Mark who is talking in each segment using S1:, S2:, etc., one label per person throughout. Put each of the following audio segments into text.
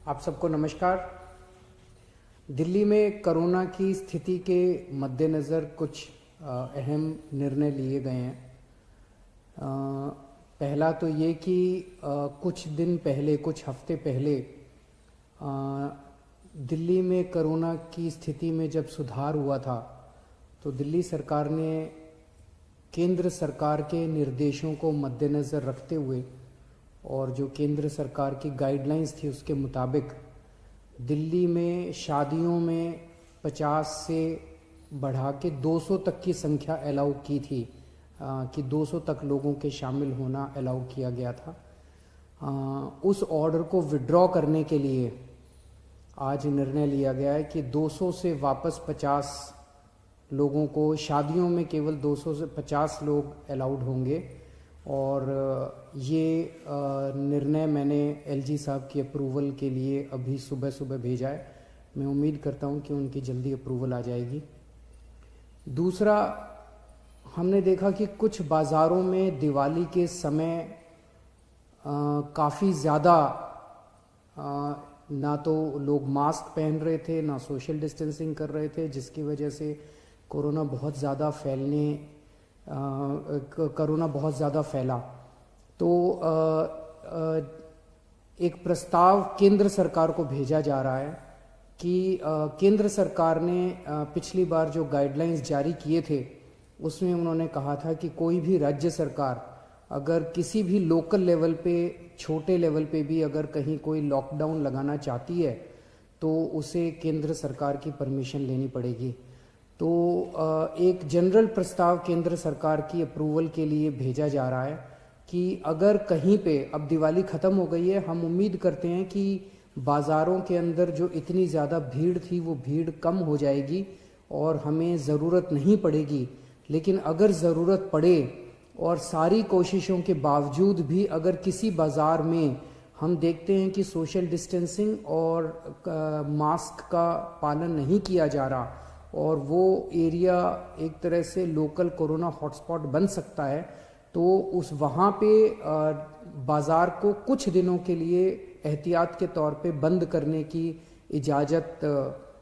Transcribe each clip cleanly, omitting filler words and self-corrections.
S1: आप सबको नमस्कार। दिल्ली में कोरोना की स्थिति के मद्देनज़र कुछ अहम निर्णय लिए गए हैं। पहला तो ये कि कुछ दिन पहले, कुछ हफ्ते पहले दिल्ली में कोरोना की स्थिति में जब सुधार हुआ था तो दिल्ली सरकार ने केंद्र सरकार के निर्देशों को मद्देनज़र रखते हुए और जो केंद्र सरकार की गाइडलाइंस थी उसके मुताबिक दिल्ली में शादियों में 50 से बढ़ा के 200 तक की संख्या अलाउ की थी कि 200 तक लोगों के शामिल होना अलाउ किया गया था। उस ऑर्डर को विड्रॉ करने के लिए आज निर्णय लिया गया है कि 200 से वापस 50 लोगों को, शादियों में केवल 200 से 50 लोग अलाउड होंगे। और ये निर्णय मैंने एलजी साहब की अप्रूवल के लिए अभी सुबह सुबह भेजा है। मैं उम्मीद करता हूँ कि उनकी जल्दी अप्रूवल आ जाएगी। दूसरा, हमने देखा कि कुछ बाज़ारों में दिवाली के समय काफ़ी ज़्यादा ना तो लोग मास्क पहन रहे थे, ना सोशल डिस्टेंसिंग कर रहे थे, जिसकी वजह से कोरोना बहुत ज़्यादा फैला। तो एक प्रस्ताव केंद्र सरकार को भेजा जा रहा है कि केंद्र सरकार ने पिछली बार जो गाइडलाइंस जारी किए थे उसमें उन्होंने कहा था कि कोई भी राज्य सरकार अगर किसी भी लोकल लेवल पे, छोटे लेवल पे भी अगर कहीं कोई लॉकडाउन लगाना चाहती है तो उसे केंद्र सरकार की परमिशन लेनी पड़ेगी। तो एक जनरल प्रस्ताव केंद्र सरकार की अप्रूवल के लिए भेजा जा रहा है कि अगर कहीं पे, अब दिवाली ख़त्म हो गई है, हम उम्मीद करते हैं कि बाज़ारों के अंदर जो इतनी ज़्यादा भीड़ थी वो भीड़ कम हो जाएगी और हमें ज़रूरत नहीं पड़ेगी। लेकिन अगर ज़रूरत पड़े और सारी कोशिशों के बावजूद भी अगर किसी बाज़ार में हम देखते हैं कि सोशल डिस्टेंसिंग और मास्क का पालन नहीं किया जा रहा और वो एरिया एक तरह से लोकल कोरोना हॉटस्पॉट बन सकता है, तो उस वहाँ पे बाज़ार को कुछ दिनों के लिए एहतियात के तौर पे बंद करने की इजाज़त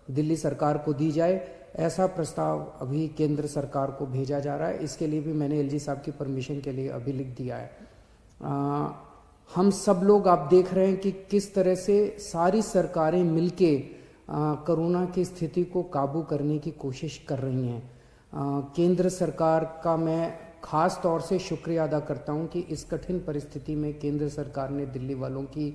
S1: दिल्ली सरकार को दी जाए। ऐसा प्रस्ताव अभी केंद्र सरकार को भेजा जा रहा है। इसके लिए भी मैंने एलजी साहब की परमिशन के लिए अभी लिख दिया है। हम सब लोग, आप देख रहे हैं कि किस तरह से सारी सरकारें मिलके कोरोना की स्थिति को काबू करने की कोशिश कर रही हैं। केंद्र सरकार का मैं ख़ास तौर से शुक्रिया अदा करता हूं कि इस कठिन परिस्थिति में केंद्र सरकार ने दिल्ली वालों की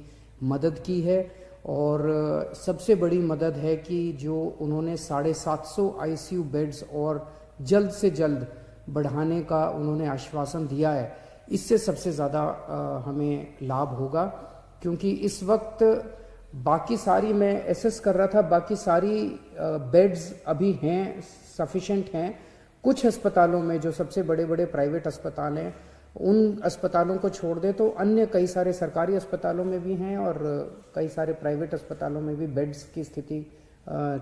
S1: मदद की है। और सबसे बड़ी मदद है कि जो उन्होंने 750 आईसीयू बेड्स और जल्द से जल्द बढ़ाने का उन्होंने आश्वासन दिया है। इससे सबसे ज़्यादा हमें लाभ होगा, क्योंकि इस वक्त बाकी सारी, मैं एसेस कर रहा था, बाकी सारी बेड्स अभी हैं, सफिशेंट हैं। कुछ अस्पतालों में, जो सबसे बड़े बड़े प्राइवेट अस्पताल हैं, उन अस्पतालों को छोड़ दे तो अन्य कई सारे सरकारी अस्पतालों में भी हैं और कई सारे प्राइवेट अस्पतालों में भी बेड्स की स्थिति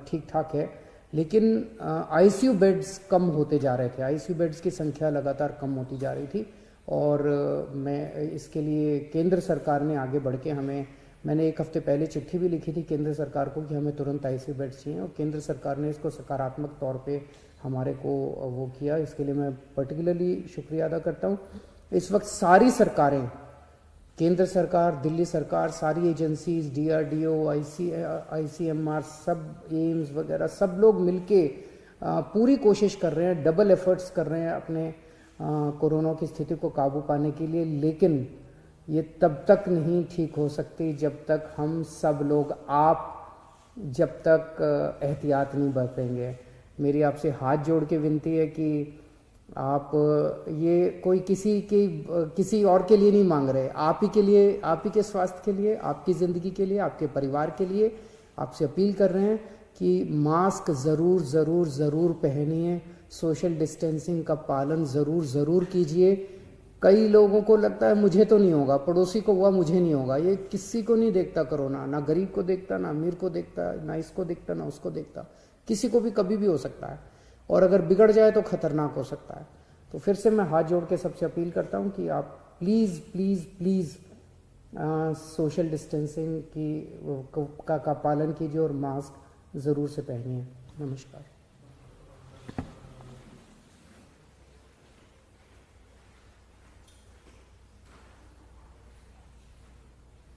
S1: ठीक ठाक है। लेकिन आईसीयू बेड्स कम होते जा रहे थे, आईसीयू बेड्स की संख्या लगातार कम होती जा रही थी। और मैं इसके लिए केंद्र सरकार ने आगे बढ़ के मैंने एक हफ्ते पहले चिट्ठी भी लिखी थी केंद्र सरकार को कि हमें तुरंत आईसीयू बेड्स चाहिए, और केंद्र सरकार ने इसको सकारात्मक तौर पे हमारे को वो किया। इसके लिए मैं पर्टिकुलरली शुक्रिया अदा करता हूँ। इस वक्त सारी सरकारें, केंद्र सरकार, दिल्ली सरकार, सारी एजेंसीज, डीआरडीओ, आईसीएमआर, सब एम्स वगैरह, सब लोग मिलके पूरी कोशिश कर रहे हैं, डबल एफर्ट्स कर रहे हैं अपने कोरोना की स्थिति को काबू पाने के लिए। लेकिन ये तब तक नहीं ठीक हो सकती जब तक हम सब लोग, जब तक एहतियात नहीं बरतेंगे। मेरी आपसे हाथ जोड़ के विनती है कि आप ये कोई किसी और के लिए नहीं मांग रहे, आप ही के लिए, आप ही के स्वास्थ्य के लिए, आपकी ज़िंदगी के लिए, आपके परिवार के लिए आपसे अपील कर रहे हैं कि मास्क ज़रूर ज़रूर ज़रूर पहनिए, सोशल डिस्टेंसिंग का पालन ज़रूर ज़रूर कीजिए। कई लोगों को लगता है मुझे तो नहीं होगा, पड़ोसी को हुआ मुझे नहीं होगा। ये किसी को नहीं देखता कोरोना, ना गरीब को देखता, ना अमीर को देखता, ना इसको देखता, ना उसको देखता। किसी को भी कभी भी हो सकता है, और अगर बिगड़ जाए तो खतरनाक हो सकता है। तो फिर से मैं हाथ जोड़ के सबसे अपील करता हूं कि आप please please please social distancing की का पालन कीजिए और मास्क ज़रूर से पहनिए। नमस्कार।